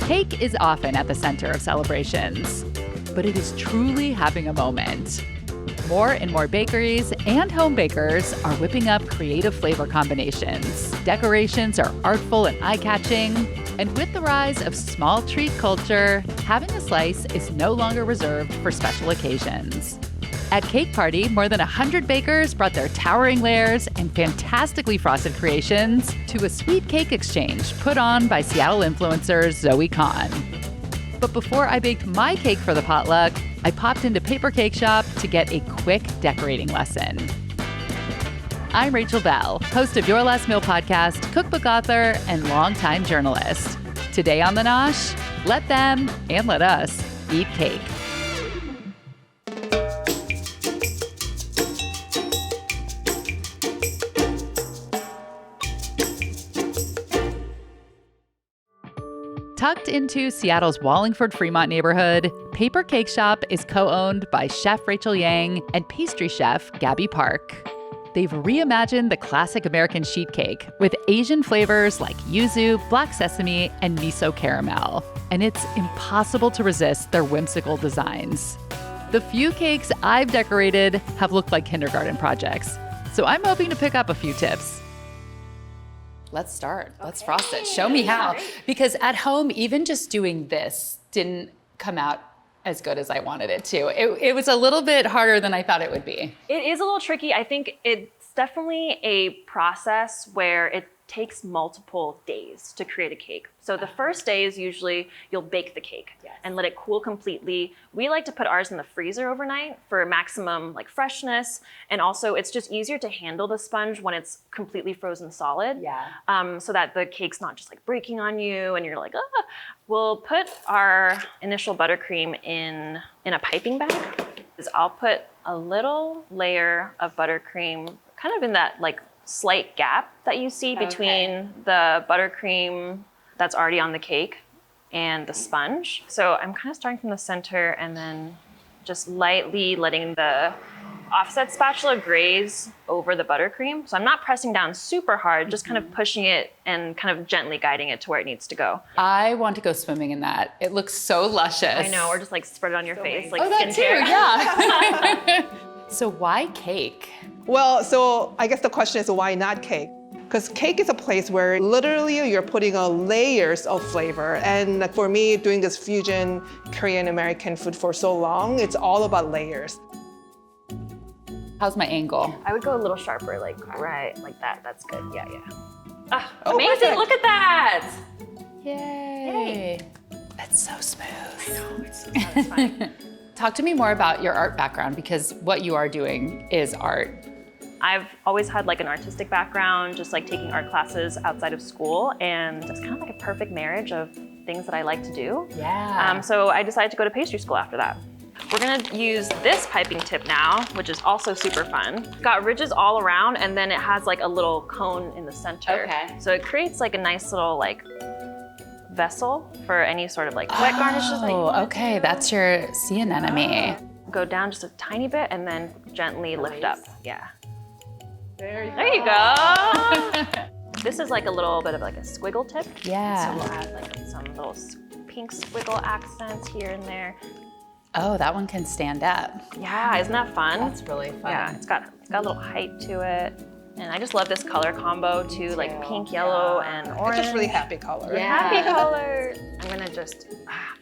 Cake is often at the center of celebrations, but it is truly having a moment. More and more bakeries and home bakers are whipping up creative flavor combinations. Decorations are artful and eye-catching. And with the rise of small treat culture, having a slice is no longer reserved for special occasions. At Cake Party, more than 100 bakers brought their towering layers and fantastically frosted creations to a sweet cake exchange put on by Seattle influencer Zoe Kahn. But before I baked my cake for the potluck, I popped into Paper Cake Shop to get a quick decorating lesson. I'm Rachel Belle, host of Your Last Meal podcast, cookbook author, and longtime journalist. Today on the Nosh, let them and let us eat cake. Tucked into Seattle's Wallingford-Fremont neighborhood, Paper Cake Shop is co-owned by Chef Rachel Yang and pastry chef Gabby Park. They've reimagined the classic American sheet cake with Asian flavors like yuzu, black sesame, and miso caramel. And it's impossible to resist their whimsical designs. The few cakes I've decorated have looked like kindergarten projects, so I'm hoping to pick up a few tips. Let's start. Let's frost it. Show me how. Because at home, even just doing this didn't come out as good as I wanted it to. It was a little bit harder than I thought it would be. It is a little tricky. I think it's definitely a process where it takes multiple days to create a cake. So the first day is usually you'll bake the cake and let it cool completely. We like to put ours in the freezer overnight for maximum like freshness. And also it's just easier to handle the sponge when it's completely frozen solid. So that the cake's not just like breaking on you and you're like, ah. We'll put our initial buttercream in a piping bag. I'll put a little layer of buttercream kind of in that like slight gap that you see between the buttercream that's already on the cake and the sponge. So I'm kind of starting from the center and then just lightly letting the offset spatula graze over the buttercream. So I'm not pressing down super hard, just kind of pushing it and kind of gently guiding it to where it needs to go. I want to go swimming in that. It looks so luscious. I know, or just like spread it on your face, like that too, skincare. Yeah. So why cake? Well, so I guess the question is why not cake? Because cake is a place where literally you're putting on layers of flavor. And for me, doing this fusion Korean American food for so long, it's all about layers. How's my angle? I would go a little sharper, like right, like that. That's good. Yeah. Ah, Oh, amazing! perfect. Look at that. Yay. That's so smooth. I know, it's so satisfying. Talk to me more about your art background, because what you are doing is art. I've always had like an artistic background, just like taking art classes outside of school, and it's kind of like a perfect marriage of things that I like to do. Yeah. So I decided to go to pastry school after that. We're gonna use this piping tip now, which is also super fun. Got ridges all around, and then it has like a little cone in the center. Okay. So it creates like a nice little like vessel for any sort of like wet garnishes that you want. Oh, okay, that's your sea anemone. Go down just a tiny bit and then gently lift up. Yeah. There you go. There you go. This is like a little bit of like a squiggle tip. Yeah. So we'll add like some little pink squiggle accents here and there. Oh, that one can stand up. Yeah, isn't that fun? That's really fun. Yeah, it's got a little height to it. And I just love this color combo too, like pink, yellow, and orange. It's just really happy color. Yeah. Happy color. I'm gonna just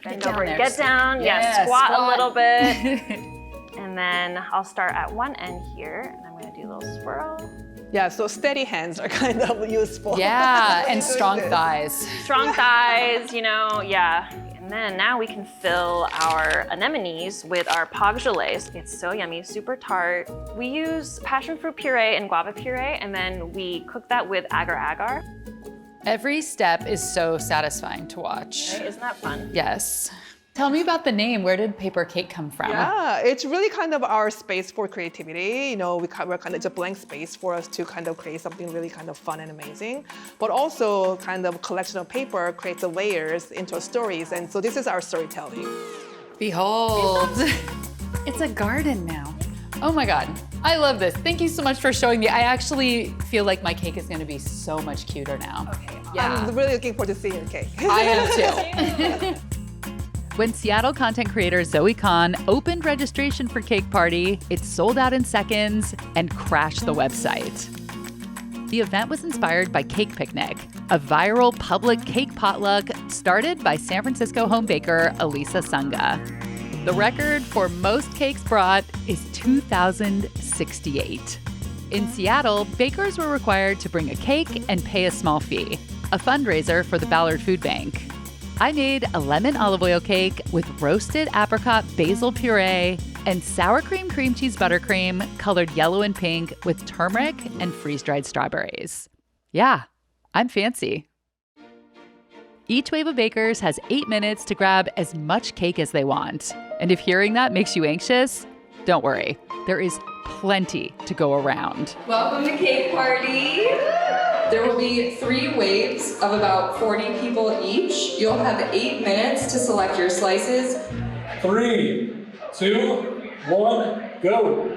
bend Get down over, there. get down, Yeah, squat squat. a little bit. And then I'll start at one end here, and I'm gonna do a little swirl. Yeah, so steady hands are kind of useful. Yeah, and Doing strong this. thighs. Strong thighs, yeah. And then now we can fill our anemones with our pog gelées. It's so yummy, super tart. We use passion fruit puree and guava puree, and then we cook that with agar-agar. Every step is so satisfying to watch. Right? Isn't that fun? Yes. Tell me about the name. Where did Paper Cake come from? Yeah, it's really kind of our space for creativity. You know, we're kind of, it's a blank space for us to kind of create something really kind of fun and amazing, but also kind of collection of paper creates the layers into stories. And so this is our storytelling. Behold. It's a garden now. Oh my God. I love this. Thank you so much for showing me. I actually feel like my cake is gonna be so much cuter now. Okay. Yeah. I'm really looking forward to seeing your cake. I am too. When Seattle content creator Zoe Khan opened registration for Cake Party, it sold out in seconds and crashed the website. The event was inspired by Cake Picnic, a viral public cake potluck started by San Francisco home baker Elisa Sunga. The record for most cakes brought is 2,068. In Seattle, bakers were required to bring a cake and pay a small fee, a fundraiser for the Ballard Food Bank. I made a lemon olive oil cake with roasted apricot basil puree and sour cream cheese buttercream colored yellow and pink with turmeric and freeze-dried strawberries. Yeah, I'm fancy. Each wave of bakers has 8 minutes to grab as much cake as they want. And if hearing that makes you anxious, don't worry. There is plenty to go around. Welcome to Cake Party. There will be 3 waves of about 40 people each. You'll have 8 minutes to select your slices. 3, 2, 1, go.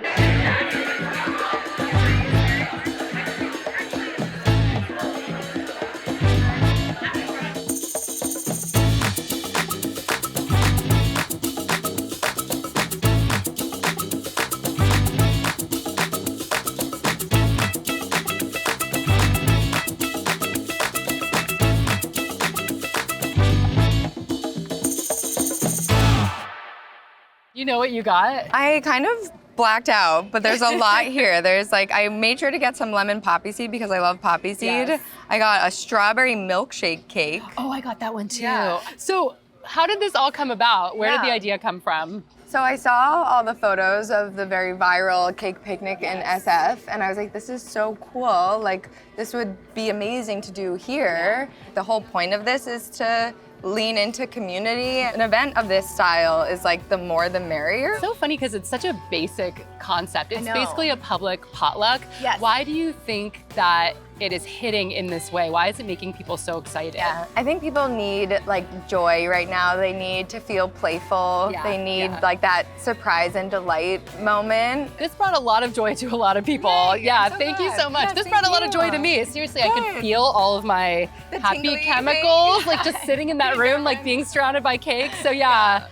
You know what you got? I kind of blacked out, but there's a lot here. There's like, I made sure to get some lemon poppy seed because I love poppy seed. Yes. I got a strawberry milkshake cake. Oh, I got that one too. Yeah. So how did this all come about? Where did the idea come from? So I saw all the photos of the very viral cake picnic in SF, and I was like, this is so cool. Like, this would be amazing to do here. The whole point of this is to lean into community. An event of this style is like the more the merrier. So funny because it's such a basic concept. It's know. basically a public potluck. Yes. Why do you think that it is hitting in this way? Why is it making people so excited? Yeah, I think people need like joy right now. They need to feel playful. Yeah, They need yeah. like that surprise and delight moment. This brought a lot of joy to a lot of people. Yay, Yeah, I'm so thank you glad. so much. Yeah, This thank brought a lot of joy you. to me. Seriously, I could Good. feel all of my The happy tingly chemicals, thing. like just sitting in that room, like being surrounded by cake. So yeah.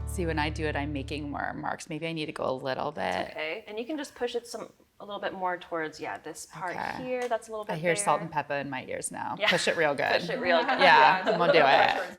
See, when I do it, I'm making more marks. Maybe I need to go a little bit. Okay, and you can just push it a little bit more towards, this part Okay. here. That's a little bit I hear there. salt and pepper in my ears now. Yeah. Push it real good. Push it real good. Yeah, I'm gonna do it.